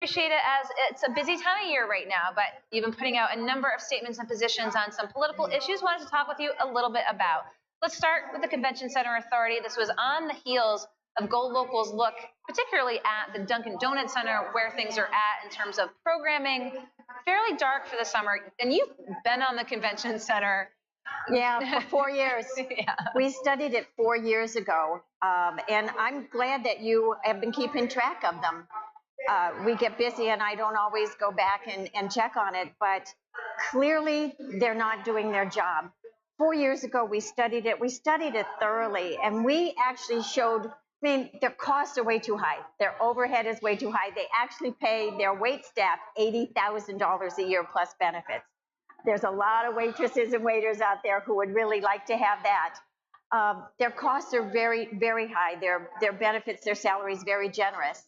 Appreciate it, as it's a busy time of year right now, but you've been putting out a number of statements and positions on some political issues. Wanted to talk with you a little bit about. Let's start with the Convention Center Authority. This was on the heels of GoLocal's look, particularly at the Dunkin' Donuts Center, where things are at in terms of programming. Fairly dark for the summer, and you've been on the Convention Center. Yeah, for 4 years. Yeah. We studied it 4 years ago, and I'm glad that you have been keeping track of them. We get busy, and I don't always go back and check on it, but clearly they're not doing their job. 4 years ago, we studied it. We studied it thoroughly, and we actually showed, their costs are way too high. Their overhead is way too high. They actually pay their wait staff $80,000 a year plus benefits. There's a lot of waitresses and waiters out there who would really like to have that. Their costs are very, very high. Their benefits, their salaries, very generous.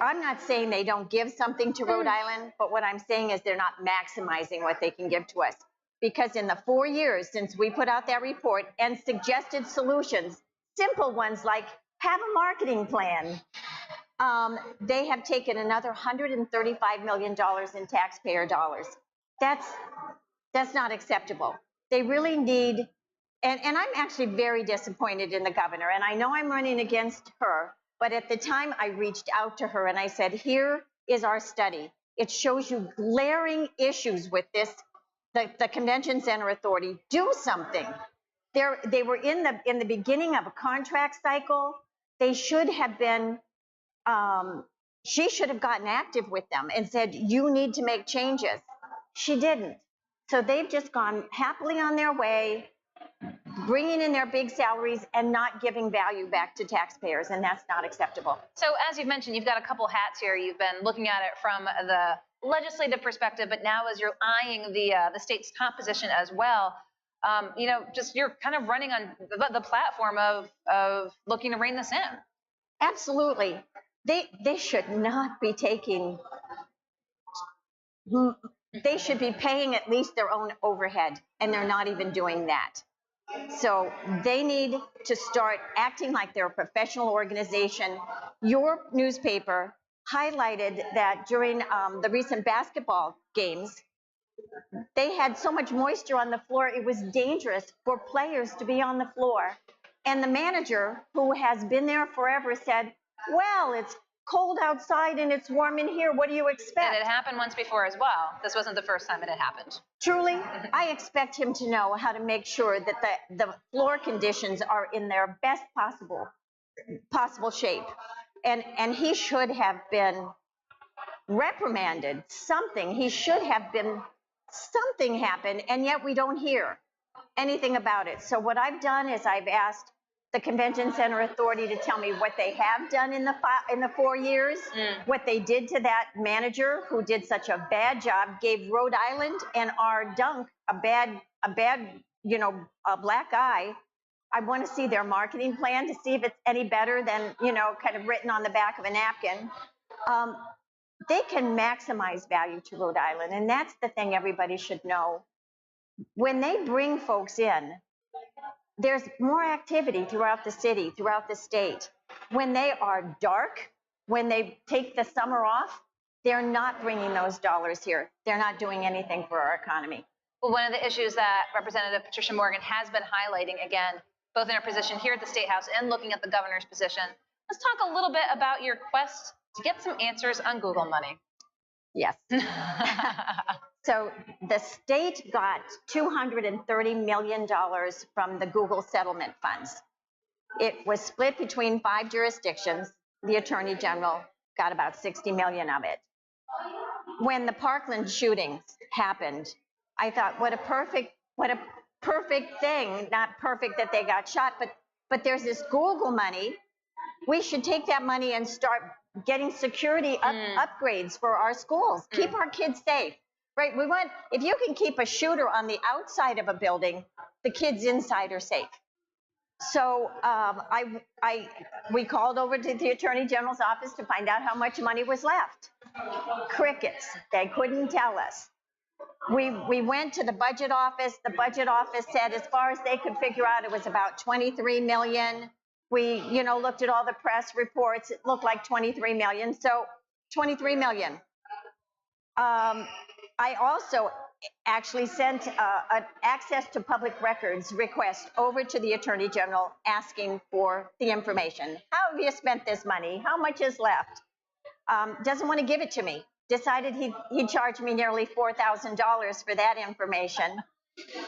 I'm not saying they don't give something to Rhode Island, but what I'm saying is they're not maximizing what they can give to us. Because in the 4 years since we put out that report and suggested solutions, simple ones like have a marketing plan, they have taken another $135 million in taxpayer dollars. That's not acceptable. They really need, and I'm actually very disappointed in the governor, and I know I'm running against her, but at the time I reached out to her and I said, here is our study. It shows you glaring issues with this, the Convention Center Authority. Do something. They were in the beginning of a contract cycle. They should have been, she should have gotten active with them and said, you need to make changes. She didn't. So they've just gone happily on their way, bringing in their big salaries and not giving value back to taxpayers, and that's not acceptable. So as you've mentioned, you've got a couple hats here. You've been looking at it from the legislative perspective, but now as you're eyeing the state's top position as well, just you're kind of running on the platform of looking to rein this in. Absolutely. They should not be taking, they should be paying at least their own overhead, and they're not even doing that. So they need to start acting like they're a professional organization. Your newspaper highlighted that during the recent basketball games, they had so much moisture on the floor, it was dangerous for players to be on the floor. And the manager, who has been there forever, said, well, it's cold outside and it's warm in here. What do you expect? And it happened once before as well. This wasn't the first time it had happened. Truly, I expect him to know how to make sure that the floor conditions are in their best possible shape. And he should have been reprimanded. He should have been, something happened, and yet we don't hear anything about it. So what I've done is I've asked the Convention Center Authority to tell me what they have done in the 4 years, what they did to that manager who did such a bad job, gave Rhode Island and our dunk a black eye. I want to see their marketing plan to see if it's any better than, kind of written on the back of a napkin. They can maximize value to Rhode Island, and that's the thing everybody should know. When they bring folks in, there's more activity throughout the city, throughout the state. When they are dark, when they take the summer off, they're not bringing those dollars here. They're not doing anything for our economy. Well, one of the issues that Representative Patricia Morgan has been highlighting, again, both in her position here at the State House and looking at the governor's position, let's talk a little bit about your quest to get some answers on Google money. Yes. So the state got $230 million from the Google settlement funds. It was split between 5 jurisdictions. The Attorney General got about $60 million of it. When the Parkland shootings happened, I thought, what a perfect thing. Not perfect that they got shot, but there's this Google money. We should take that money and start getting security upgrades for our schools. Keep our kids safe. Right, if you can keep a shooter on the outside of a building, the kids inside are safe. So we called over to the Attorney General's office to find out how much money was left. Crickets, they couldn't tell us. We went to the budget office. The budget office said, as far as they could figure out, it was about 23 million. We, looked at all the press reports. It looked like 23 million. So 23 million. I also actually sent an access to public records request over to the Attorney General asking for the information. How have you spent this money? How much is left? Doesn't want to give it to me. Decided he'd charge me nearly $4,000 for that information.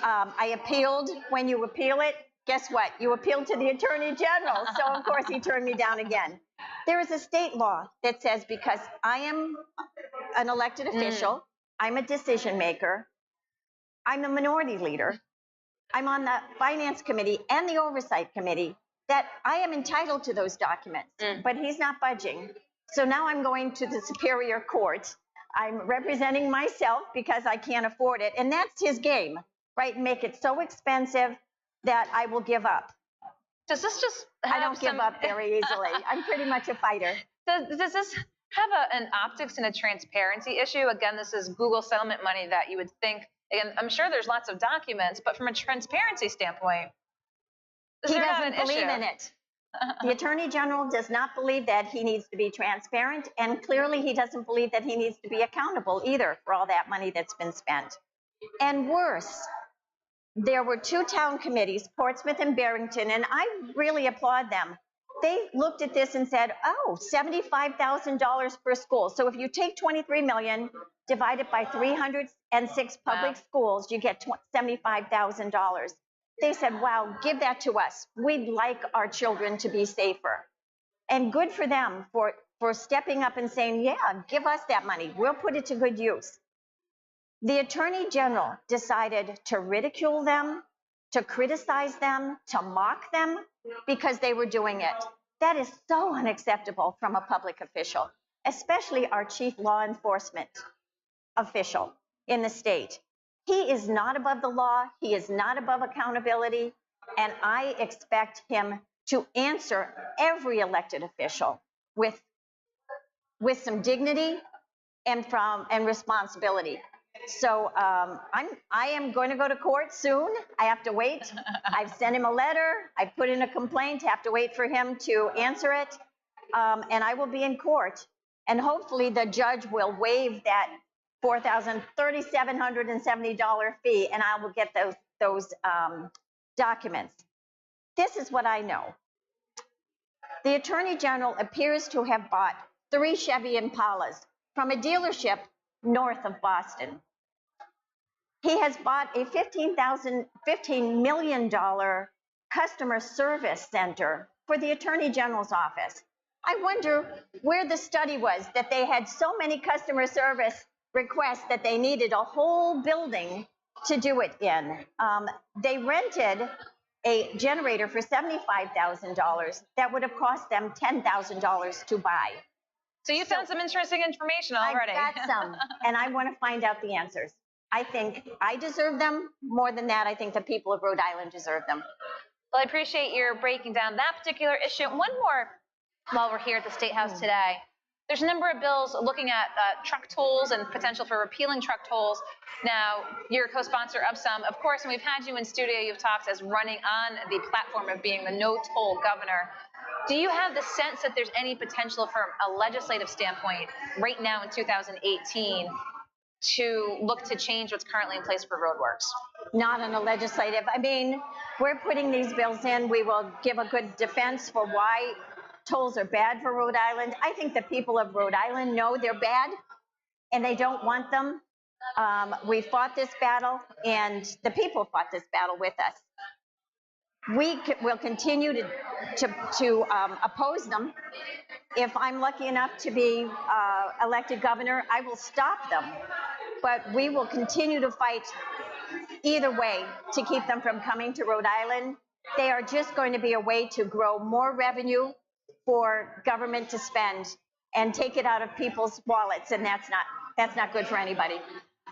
I appealed. When you appeal it, guess what? You appeal to the Attorney General. So, of course, he turned me down again. There is a state law that says because I am an elected official, I'm a decision maker, I'm a minority leader, I'm on the Finance Committee and the Oversight Committee, that I am entitled to those documents. But he's not budging. So now I'm going to the Superior Court. I'm representing myself because I can't afford it. And that's his game, right? Make it so expensive that I will give up. Does this just I don't give up very easily. I'm pretty much a fighter. Does this have an optics and a transparency issue? Again, this is Google settlement money that you would think, again, I'm sure there's lots of documents, but from a transparency standpoint, he doesn't believe in it. The Attorney General does not believe that he needs to be transparent, and clearly he doesn't believe that he needs to be accountable either for all that money that's been spent. And worse, there were two town committees, Portsmouth and Barrington, and I really applaud them. They looked at this and said, oh, $75,000 per school. So if you take 23 million, divide it by 306 public schools, you get $75,000. They said, wow, give that to us. We'd like our children to be safer. And good for them for stepping up and saying, yeah, give us that money. We'll put it to good use. The Attorney General decided to ridicule them, to criticize them, to mock them because they were doing it. That is so unacceptable from a public official, especially our chief law enforcement official in the state. He is not above the law. He is not above accountability. And I expect him to answer every elected official with some dignity and responsibility. So I am going to go to court soon. I have to wait. I've sent him a letter. I put in a complaint. Have to wait for him to answer it. And I will be in court. And hopefully the judge will waive that $3,770 fee, and I will get those documents. This is what I know. The Attorney General appears to have bought 3 Chevy Impalas from a dealership north of Boston. He has bought a $15 million customer service center for the Attorney General's office. I wonder where the study was that they had so many customer service requests that they needed a whole building to do it in. They rented a generator for $75,000 that would have cost them $10,000 to buy. So you found some interesting information already. I got some, and I want to find out the answers. I think I deserve them. More than that, I think the people of Rhode Island deserve them. Well, I appreciate your breaking down that particular issue. One more while we're here at the State House today. There's a number of bills looking at truck tolls and potential for repealing truck tolls. Now, you're a co-sponsor of some. Of course, when we've had you in studio, you've talked as running on the platform of being the no-toll governor. Do you have the sense that there's any potential from a legislative standpoint right now in 2018 to look to change what's currently in place for roadworks? Not on a legislative. I mean, we're putting these bills in. We will give a good defense for why tolls are bad for Rhode Island. I think the people of Rhode Island know they're bad and they don't want them. We fought this battle and the people fought this battle with us. We will continue to oppose them. If I'm lucky enough to be elected governor, I will stop them. But we will continue to fight either way to keep them from coming to Rhode Island. They are just going to be a way to grow more revenue for government to spend and take it out of people's wallets, and that's not good for anybody.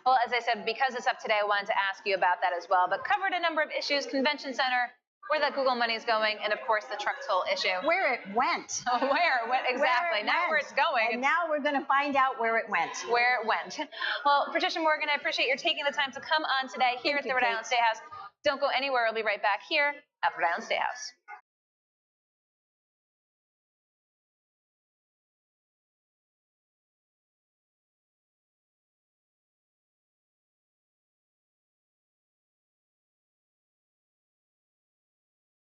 Well, as I said, because it's up today, I wanted to ask you about that as well, but covered a number of issues: convention center, where that Google money is going, and of course the truck toll issue. Where it went. Where exactly? Now where it's going. And now we're going to find out where it went. Where it went. Well, Patricia Morgan, I appreciate your taking the time to come on today here at the Rhode Island State House. Don't go anywhere. We'll be right back here at Rhode Island State House.